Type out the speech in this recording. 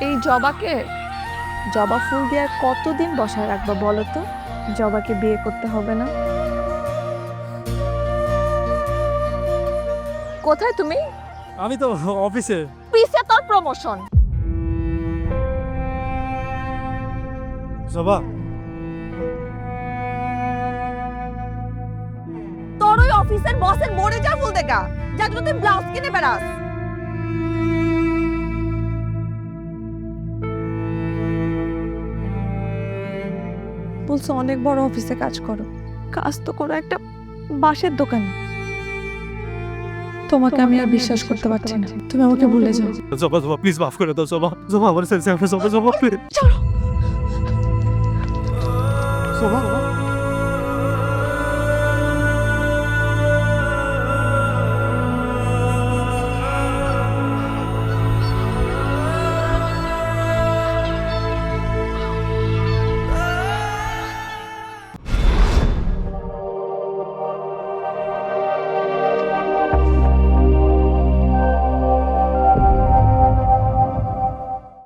এই জবাকে জবা ফুল দিয়ে কতদিন বসায় রাখবা বলো তো? জবাকে বিয়ে করতে হবে না? কোথায় তুমি? আমি তো অফিসে। পিছে তোর প্রমোশন। জবা, তোর ওই অফিসের বসের মরে যা ফুল দেখা, যা তুই ব্লাউজ কিনে বেড়াস। বলছো অনেক বড় অফিসে কাজ করো, কাজ তো করো একটা বাঁশের দোকানে। তোমাকে আমি আর বিশ্বাস করতে পারছি না, তুমি আমাকে ভুলে যাও। জবা জবা প্লিজ মাফ করে দাও জবা। জবা আমার সেন্স জবা জবা প্লিজ। চলো। জবা